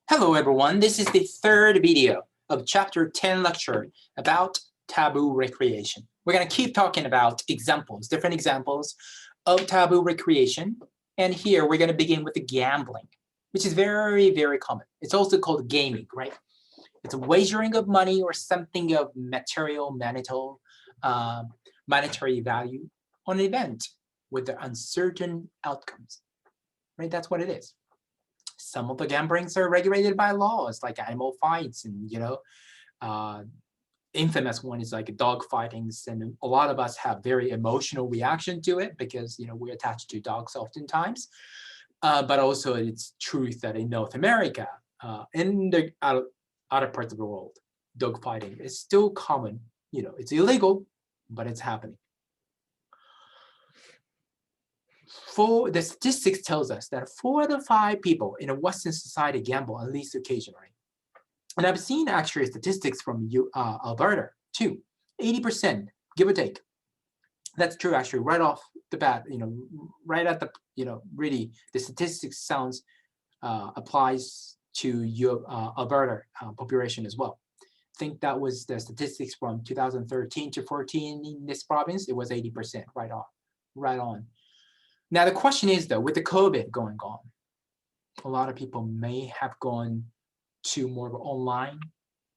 Hello everyone, this is the third video of chapter 10 lecture about taboo recreation. We're going to keep talking about examples, different examples of taboo recreation. And here we're going to begin with the gambling, which is very, very common. It's also called gaming, right? It's a wagering of money or something of material, monetary value on an event with the uncertain outcomes, right? That's what it is. Some of the gamblings are regulated by laws, like animal fights, and infamous one is like dog fightings, and a lot of us have very emotional reaction to it because we're attached to dogs oftentimes. But also, it's truth that in North America, in the other parts of the world, dog fighting is still common. It's illegal, but it's happening. The statistics tells us that 4 out of 5 people in a Western society gamble at least occasionally. And I've seen actually statistics from Alberta too, 80%, give or take. That's true actually right off the bat, right at the, really the statistics sounds applies to your Alberta population as well. I think that was the statistics from 2013 to 14 in this province. It was 80% right on. Now, the question is, though, with the COVID going on, a lot of people may have gone to more of online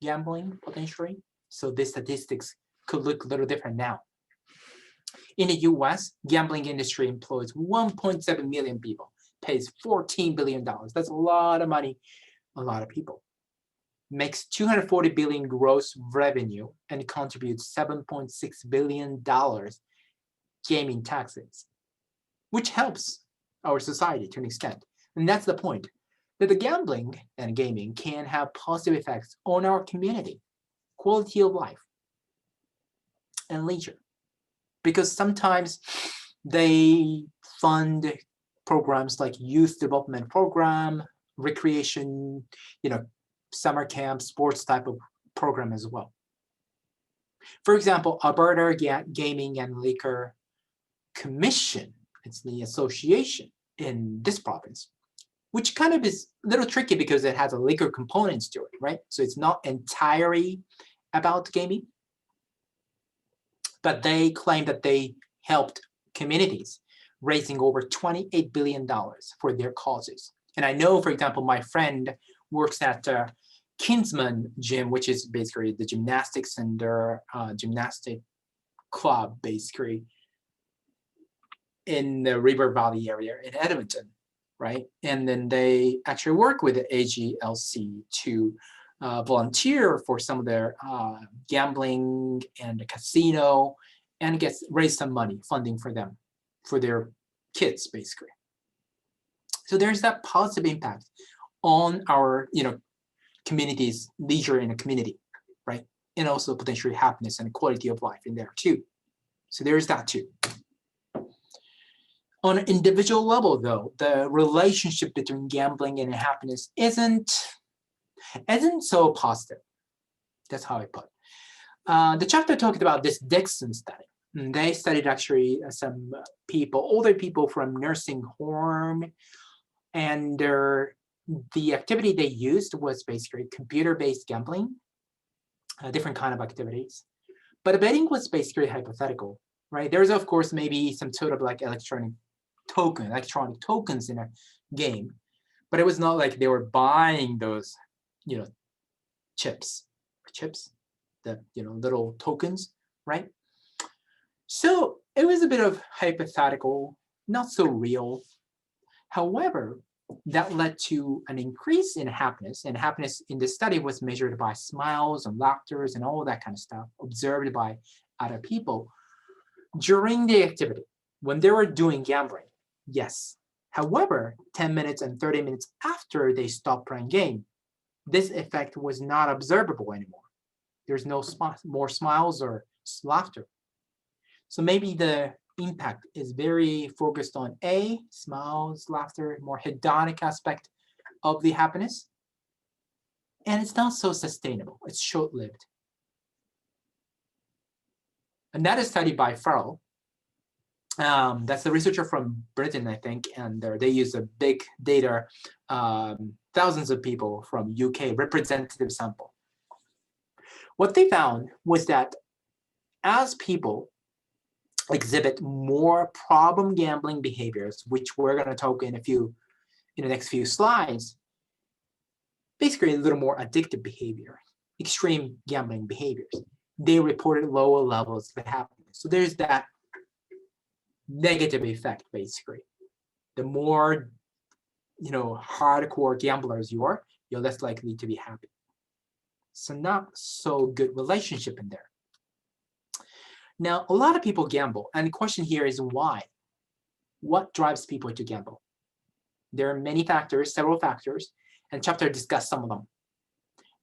gambling, potentially. So the statistics could look a little different now. In the US, gambling industry employs 1.7 million people, pays $14 billion. That's a lot of money, a lot of people. Makes $240 billion gross revenue and contributes $7.6 billion gaming taxes, which helps our society to an extent. And that's the point, that the gambling and gaming can have positive effects on our community, quality of life, and leisure. Because sometimes they fund programs like youth development program, recreation, summer camp, sports type of program as well. For example, Alberta Gaming and Liquor Commission, it's the association in this province, which kind of is a little tricky because it has a liquor components to it, right? So it's not entirely about gaming, but they claim that they helped communities, raising over $28 billion for their causes. And I know, for example, my friend works at Kinsman Gym, which is basically the gymnastics center, gymnastic club, basically, in the River Valley area in Edmonton, right? And then they actually work with the AGLC to volunteer for some of their gambling and the casino, and raise some money, funding for them, for their kids, basically. So there's that positive impact on our, communities, leisure in a community, right? And also potentially happiness and quality of life in there too. So there's that too. On an individual level, though, the relationship between gambling and happiness isn't so positive. That's how I put it. The chapter talked about this Dixon study. And they studied actually some older people from nursing home, and the activity they used was basically computer-based gambling, different kind of activities. But the betting was basically hypothetical, right? There's, of course, maybe some sort of like electronic tokens in a game, but it was not like they were buying those, chips, the little tokens, right? So it was a bit of hypothetical, not so real. However, that led to an increase in happiness, and happiness in this study was measured by smiles and laughter and all that kind of stuff observed by other people during the activity when they were doing gambling. Yes. However, 10 minutes and 30 minutes after they stopped playing game, this effect was not observable anymore. There's no more smiles or laughter. So maybe the impact is very focused on smiles, laughter, more hedonic aspect of the happiness. And it's not so sustainable. It's short-lived. Another study by Farrell That's the researcher from Britain, I think, and they use a big data, thousands of people from UK, representative sample. What they found was that as people exhibit more problem gambling behaviors, which we're going to talk in the next few slides, basically a little more addictive behavior, extreme gambling behaviors, they reported lower levels of happiness. So there's that negative effect, basically. The more hardcore gamblers you are, you're less likely to be happy. So not so good relationship in there. Now, a lot of people gamble, and the question here is why? What drives people to gamble? There are many factors, several factors, and chapter discuss some of them.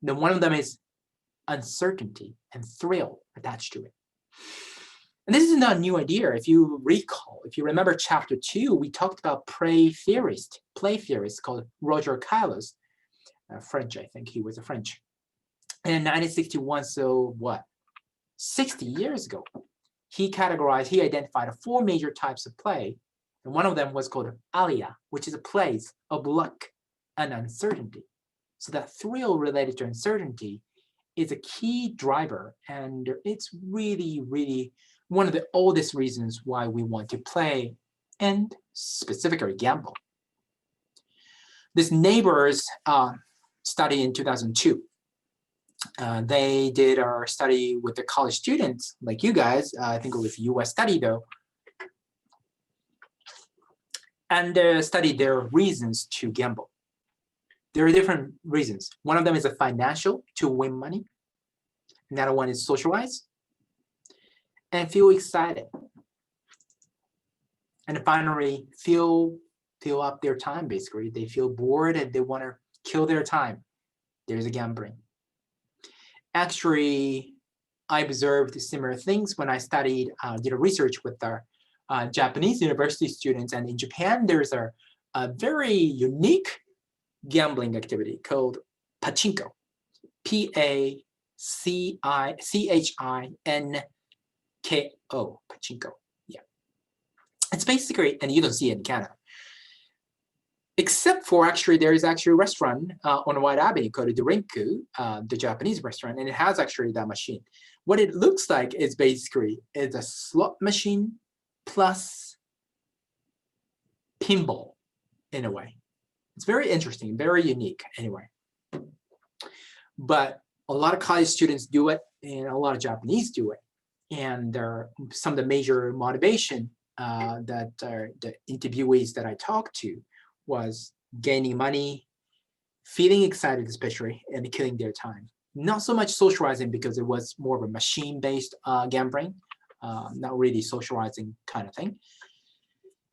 Now, one of them is uncertainty and thrill attached to it. And this is not a new idea. If you recall, if you remember chapter 2, we talked about play theorist called Roger Caillos, French, I think he was a French. And in 1961, so what? 60 years ago, he identified 4 major types of play. And one of them was called alia, which is a place of luck and uncertainty. So that thrill related to uncertainty is a key driver. And it's really, really one of the oldest reasons why we want to play and specifically gamble. This neighbors study in 2002. They did our study with the college students, like you guys. I think it was a US study though. And studied their reasons to gamble. There are different reasons. One of them is a financial, to win money. Another one is socialize and feel excited. And finally, fill up their time, basically. They feel bored and they want to kill their time. There's a gambling. Actually, I observed similar things when I did a research with our Japanese university students. And in Japan, there's a very unique gambling activity called pachinko. Pachinko, pachinko. Yeah. It's basically, and you don't see it in Canada. Except for there is actually a restaurant on White Avenue called Dorinku, the Japanese restaurant, and it has actually that machine. What it looks like is basically a slot machine plus pinball in a way. It's very interesting, very unique anyway. But a lot of college students do it and a lot of Japanese do it. And there are some of the major motivation that the interviewees that I talked to was gaining money, feeling excited especially, and killing their time. Not so much socializing because it was more of a machine-based gambling, not really socializing kind of thing.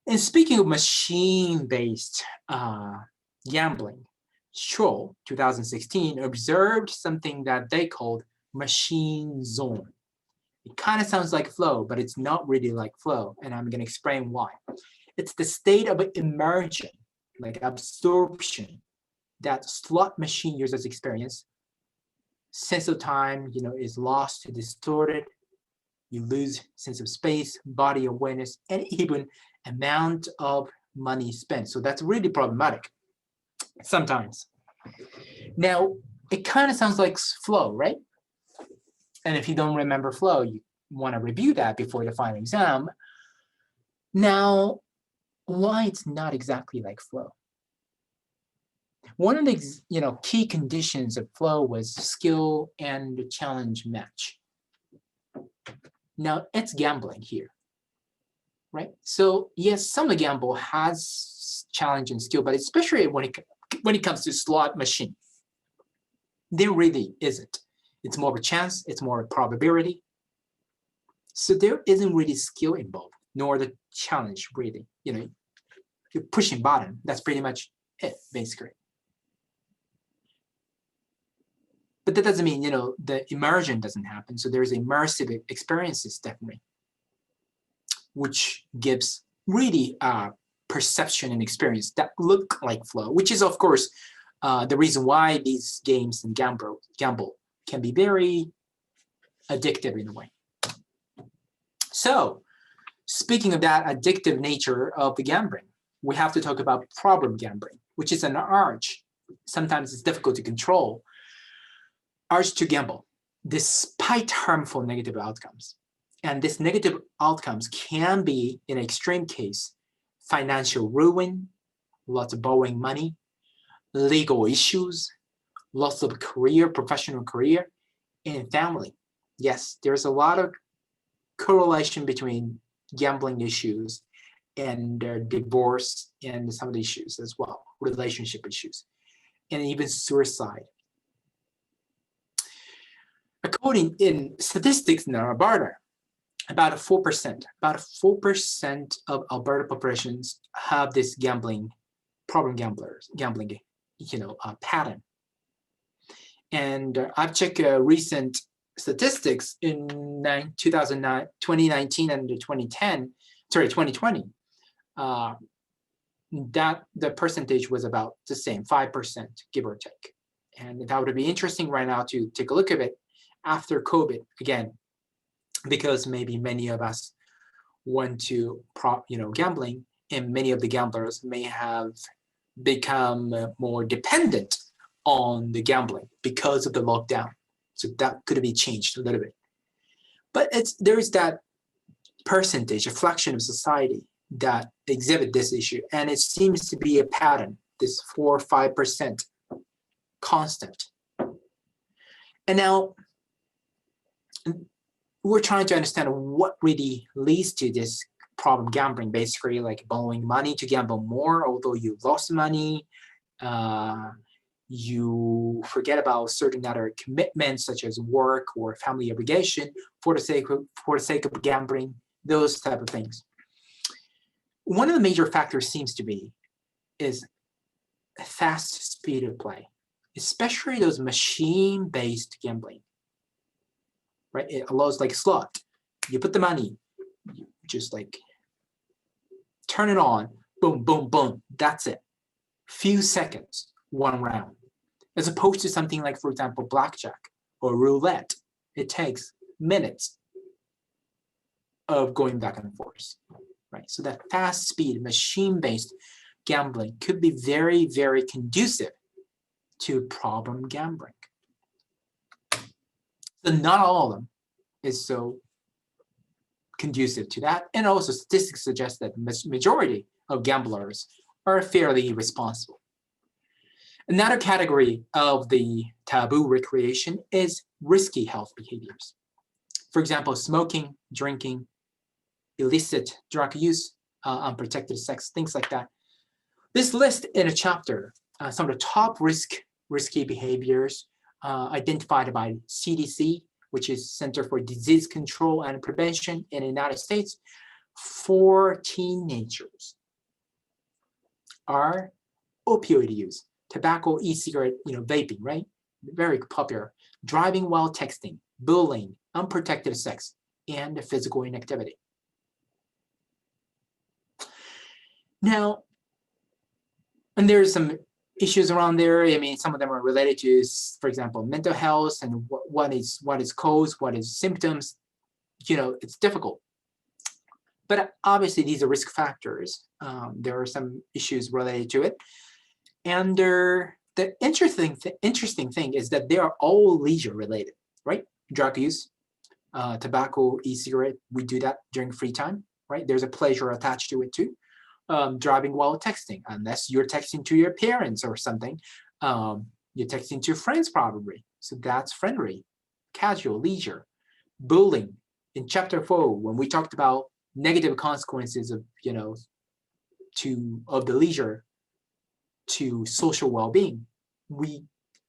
And speaking of machine-based gambling, Scholl, 2016, observed something that they called machine zone. It kind of sounds like flow, but it's not really like flow, and I'm going to explain why. It's the state of immersion, like absorption, that slot machine users experience. Sense of time, is lost, distorted. You lose sense of space, body awareness, and even amount of money spent. So that's really problematic sometimes. Now, it kind of sounds like flow, right? And if you don't remember flow, you want to review that before the final exam. Now, why it's not exactly like flow? One of the key conditions of flow was skill and challenge match. Now, it's gambling here, right? So yes, some of the gamble has challenge and skill, but especially when it comes to slot machine, there really isn't. It's more of a chance, it's more of a probability. So there isn't really skill involved, nor the challenge really. You're pushing button. That's pretty much it, basically. But that doesn't mean, the immersion doesn't happen. So there's immersive experiences, definitely, which gives really perception and experience that look like flow, which is, of course, the reason why these games and gamble can be very addictive in a way. So Speaking of that addictive nature of the gambling, we have to talk about problem gambling, which is an urge. Sometimes it's difficult to control. Urge to gamble, despite harmful negative outcomes. And these negative outcomes can be, in an extreme case, financial ruin, lots of borrowing money, legal issues, loss of career, professional career, and family. Yes, there's a lot of correlation between gambling issues and divorce and some of the issues as well, relationship issues, and even suicide. According in statistics in Alberta, about 4% of Alberta populations have this gambling pattern. And I've checked recent statistics in 2019 and 2020, that the percentage was about the same, 5%, give or take. And that would be interesting right now to take a look at it after COVID, again, because maybe many of us went to gambling, and many of the gamblers may have become more dependent on the gambling because of the lockdown. So that could be changed a little bit. But there is that percentage, a fraction of society that exhibit this issue, and it seems to be a pattern, this 4 or 5% constant. And now we're trying to understand what really leads to this problem gambling, basically like borrowing money to gamble more, although you lost money, you forget about certain other commitments such as work or family obligation for the sake of gambling, those type of things. One of the major factors seems to be is a fast speed of play, especially those machine-based gambling. Right? It allows like slot. You put the money, you just like turn it on, boom, boom, boom. That's it. Few seconds, one round. As opposed to something like, for example, blackjack or roulette. It takes minutes of going back and forth. Right? So that fast speed, machine-based gambling could be very, very conducive to problem gambling. So not all of them is so conducive to that. And also statistics suggest that majority of gamblers are fairly responsible. Another category of the taboo recreation is risky health behaviors. For example, smoking, drinking, illicit drug use, unprotected sex, things like that. This list in a chapter, some of the top risky behaviors identified by CDC, which is Center for Disease Control and Prevention in the United States, for teenagers are opioid use, tobacco, e-cigarette, vaping, right? Very popular. Driving while texting, bullying, unprotected sex, and physical inactivity. Now, and there's some issues around there. I mean, some of them are related to, for example, mental health and what is cause, what is symptoms. It's difficult. But obviously, these are risk factors. There are some issues related to it. And the interesting thing is that they are all leisure related, right? Drug use, tobacco, e-cigarette, we do that during free time, right? There's a pleasure attached to it too. Driving while texting, unless you're texting to your parents or something, you're texting to friends probably. So that's friendly, casual, leisure. Bullying, in chapter 4, when we talked about negative consequences of, of the leisure to social well-being,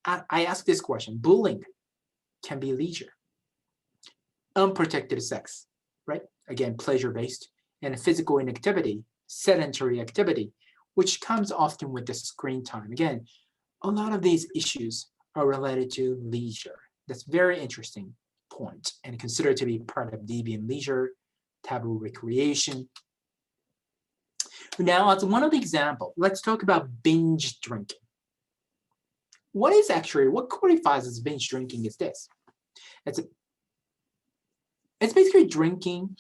I asked this question: bullying can be leisure. Unprotected sex, right? Again, pleasure-based, and physical inactivity, sedentary activity, which comes often with the screen time. Again, a lot of these issues are related to leisure. That's very interesting point, and considered to be part of deviant leisure, taboo recreation. Now, as one of the examples, let's talk about binge drinking. What qualifies as binge drinking is this. It's basically drinking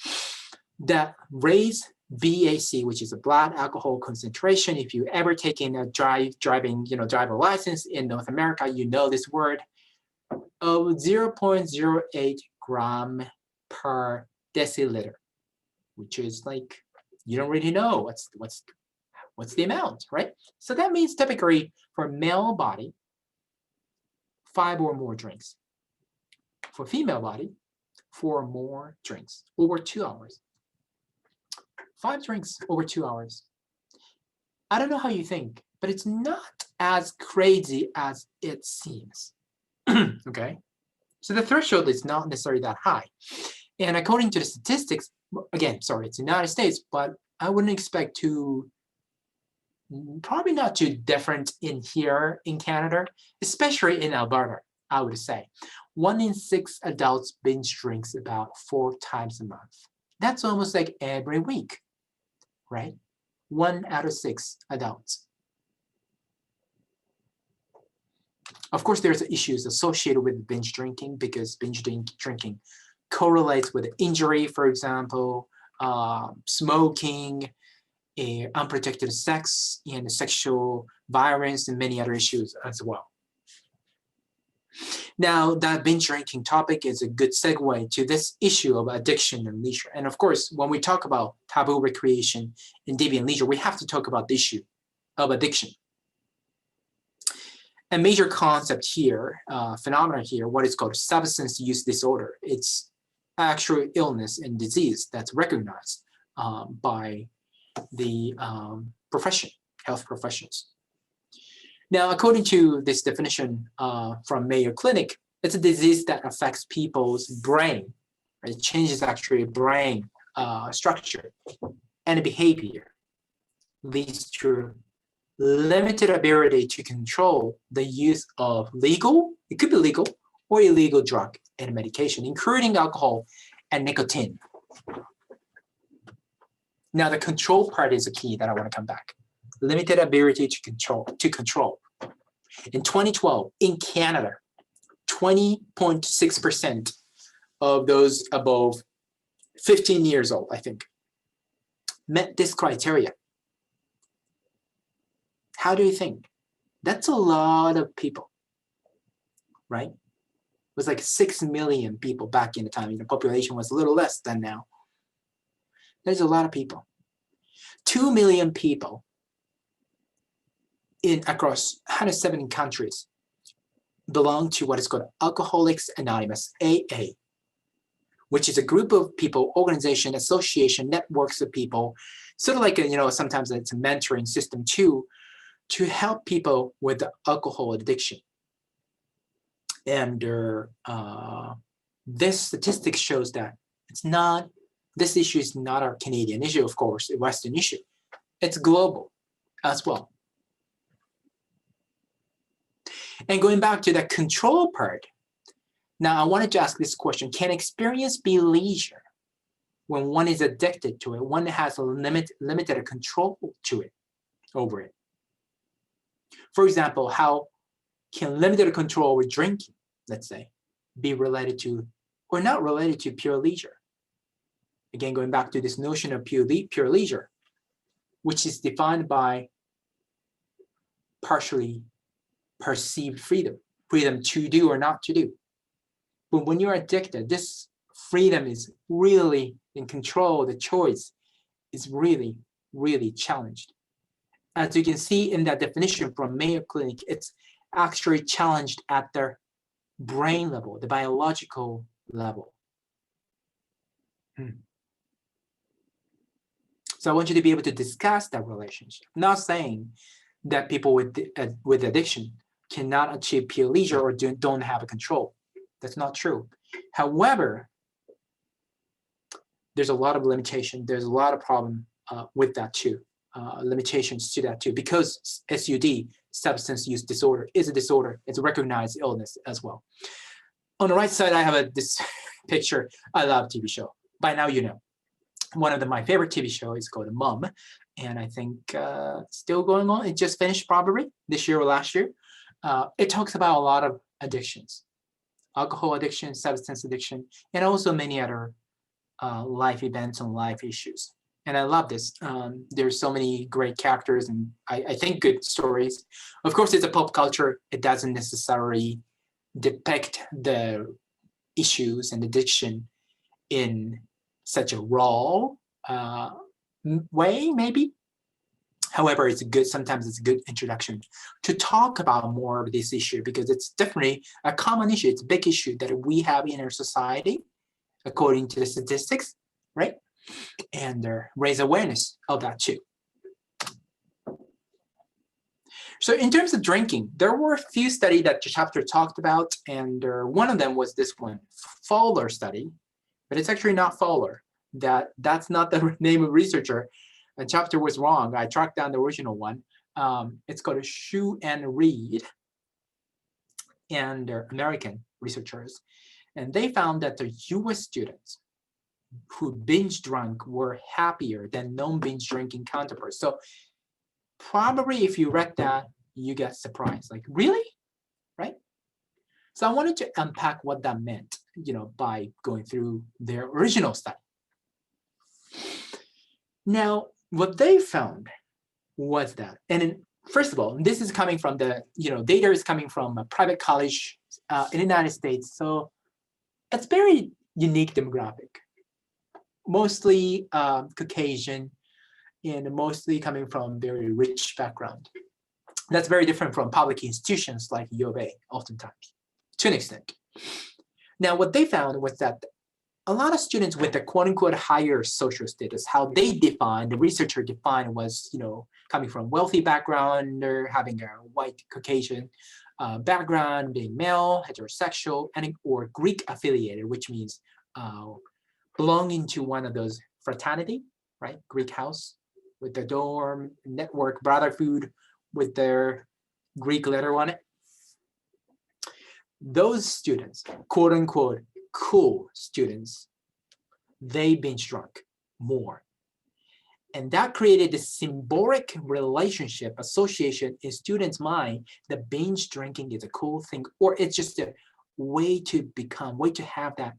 that raise BAC, which is a blood alcohol concentration. If you ever taken a driver license in North America, you know this word, of 0.08 gram per deciliter, which is like, you don't really know what's the amount, right? So that means typically for male body, 5 or more drinks. For female body, 4 or more drinks over 2 hours. 5 drinks over 2 hours. I don't know how you think, but it's not as crazy as it seems. Okay, so the threshold is not necessarily that high. And according to the statistics, again, sorry, it's the United States, but I wouldn't expect to, probably not too different in here in Canada, especially in Alberta, I would say. 1 in 6 adults binge drinks about 4 times a month. That's almost like every week, right? 1 out of 6 adults. Of course, there's issues associated with binge drinking because binge drinking correlates with injury, for example, smoking, unprotected sex, and sexual violence, and many other issues as well. Now, that binge drinking topic is a good segue to this issue of addiction and leisure. And of course, when we talk about taboo recreation and deviant leisure, we have to talk about the issue of addiction. A major concept here, phenomena here, what is called substance use disorder. It's actual illness and disease that's recognized by the profession, health professions. Now, according to this definition from Mayo Clinic, it's a disease that affects people's brain. Right? It changes actually brain structure and behavior, leads to limited ability to control the use of legal, it could be legal or illegal drug and medication, including alcohol and nicotine. Now, the control part is a key that I want to come back. Limited ability to control. In 2012, in Canada, 20.6% of those above 15 years old, I think, met this criteria. How do you think? That's a lot of people, right? It was like 6 million people back in the time. The population was a little less than now. There's a lot of people. 2 million people across 170 countries belong to what is called Alcoholics Anonymous, AA, which is a group of people, organization, association, networks of people, sort of like sometimes it's a mentoring system too, to help people with the alcohol addiction. And this statistic shows that this issue is not a Canadian issue, of course, a Western issue. It's global as well. And going back to the control part, now I wanted to ask this question: can experience be leisure when one is addicted to it? One has a limited control to it, over it. For example, how can limited control with drinking, let's say, be related to or not related to pure leisure? Again, going back to this notion of pure leisure, which is defined by partially perceived freedom to do or not to do. But when you're addicted, this freedom is really in control. The choice is really, really challenged. As you can see in that definition from Mayo Clinic, it's actually challenged at the brain level, the biological level. So I want you to be able to discuss that relationship. I'm not saying that people with addiction cannot achieve pure leisure or don't have a control. That's not true. However, there's a lot of limitation. There's a lot of problem with that too. Limitations to that too, because SUD, substance use disorder, is a disorder. It's a recognized illness as well. On the right side, I have this picture. I love TV show. By now, you know. One of my favorite TV shows is called Mom, and I think still going on. It just finished probably this year or last year. It talks about a lot of addictions, alcohol addiction, substance addiction, and also many other life events and life issues. And I love this. There's so many great characters and I think good stories. Of course, it's a pop culture. It doesn't necessarily depict the issues and addiction in such a raw way, maybe. However, it's a good, sometimes it's a good introduction to talk about more of this issue because it's definitely a common issue. It's a big issue that we have in our society, according to the statistics, right? And raise awareness of that too. So in terms of drinking, there were a few studies that the chapter talked about, and one of them was this one, Fowler study, but it's actually not Fowler. That's not the name of researcher. The chapter was wrong. I tracked down the original one. It's called Shu and Reed, and they're American researchers. And they found that the US students who binge drunk were happier than non-binge drinking counterparts. So probably if you read that, you get surprised. Like, really? Right? So I wanted to unpack what that meant, by going through their original study. Now, what they found was that, and first of all, this is coming from the, data is coming from a private college in the United States. So it's very unique demographic, mostly Caucasian and mostly coming from very rich background. That's very different from public institutions like U of A, oftentimes, to an extent. Now, what they found was that a lot of students with a quote-unquote higher social status, how they defined, the researcher defined was, coming from wealthy background, or having a white Caucasian background, being male, heterosexual, or Greek affiliated, which means belonging to one of those fraternity, right? Greek house with the dorm, network, brotherhood with their Greek letter on it. Those students, quote unquote, cool students, they binge drunk more. And that created a symbolic relationship, association in students' mind that binge drinking is a cool thing, or it's just a way to have that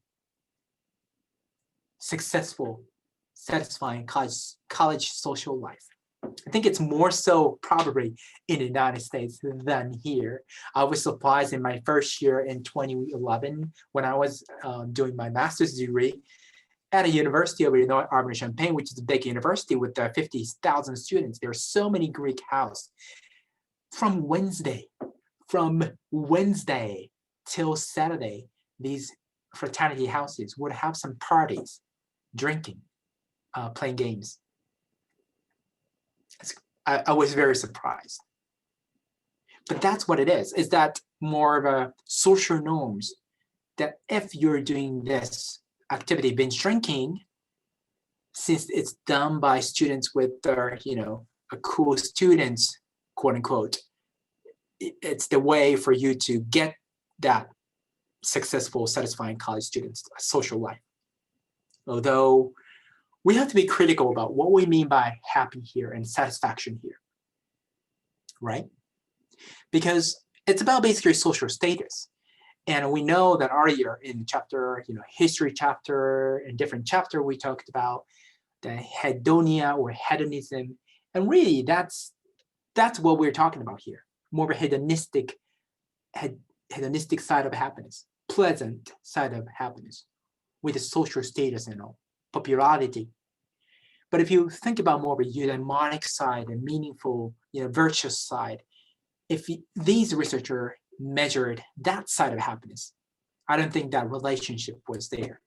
successful, satisfying college social life. I think it's more so probably in the United States than here. I was surprised in my first year in 2011 when I was doing my master's degree at a university of Illinois, Urbana-Champaign, which is a big university with 50,000 students. There are so many Greek houses. From Wednesday till Saturday, these fraternity houses would have some parties, drinking, playing games. I was very surprised. But that's what it is that more of a social norms that if you're doing this activity, binge drinking, since it's done by students with their, a cool students, quote unquote, it's the way for you to get that successful, satisfying college students' social life. Although we have to be critical about what we mean by happy here and satisfaction here, right? Because it's about basically social status. And we know that earlier in chapter, history chapter, in different chapter, we talked about the hedonia or hedonism. And really that's what we're talking about here. More of a hedonistic side of happiness, pleasant side of happiness with the social status and all, popularity. But if you think about more of a eudaimonic side, a meaningful, virtuous side, if these researchers measured that side of happiness, I don't think that relationship was there.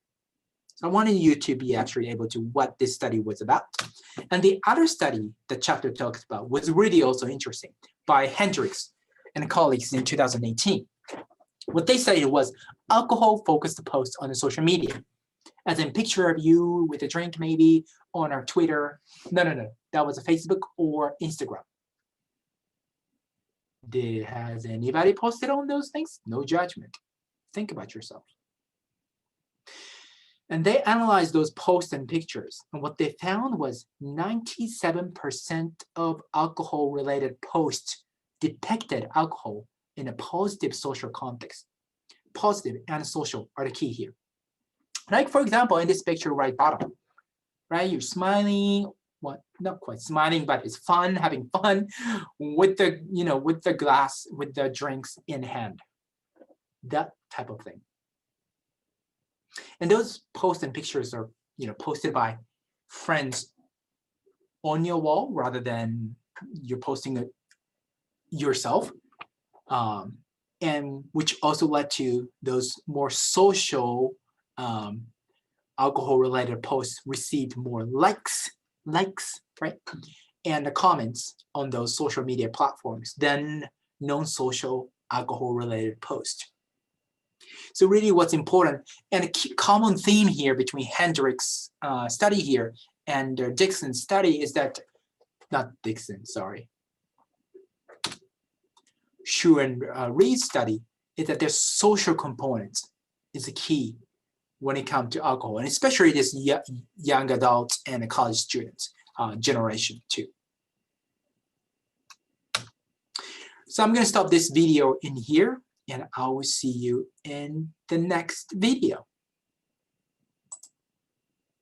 So I wanted you to be actually able to what this study was about. And the other study that chapter talks about was really also interesting by Hendricks and colleagues in 2018. What they studied was alcohol-focused posts on the social media. As in picture of you with a drink maybe on our Twitter. No. That was a Facebook or Instagram. Has anybody posted on those things? No judgment. Think about yourself. And they analyzed those posts and pictures. And what they found was 97% of alcohol-related posts depicted alcohol in a positive social context. Positive and social are the key here. Like for example, in this picture right bottom, right? You're smiling, well, not quite smiling, but it's fun, having fun with the, with the glass, with the drinks in hand, that type of thing. And those posts and pictures are, posted by friends on your wall rather than you're posting it yourself. And which also led to those more social alcohol-related posts received more likes, right? And the comments on those social media platforms than non-social alcohol-related posts. So really what's important, and a key common theme here between Hendrick's study here and Dixon's study is that, not Dixon, sorry, Shu and Reed's study, is that there's social components is a key when it comes to alcohol, and especially this young adults and college students generation too. So I'm going to stop this video in here, and I will see you in the next video.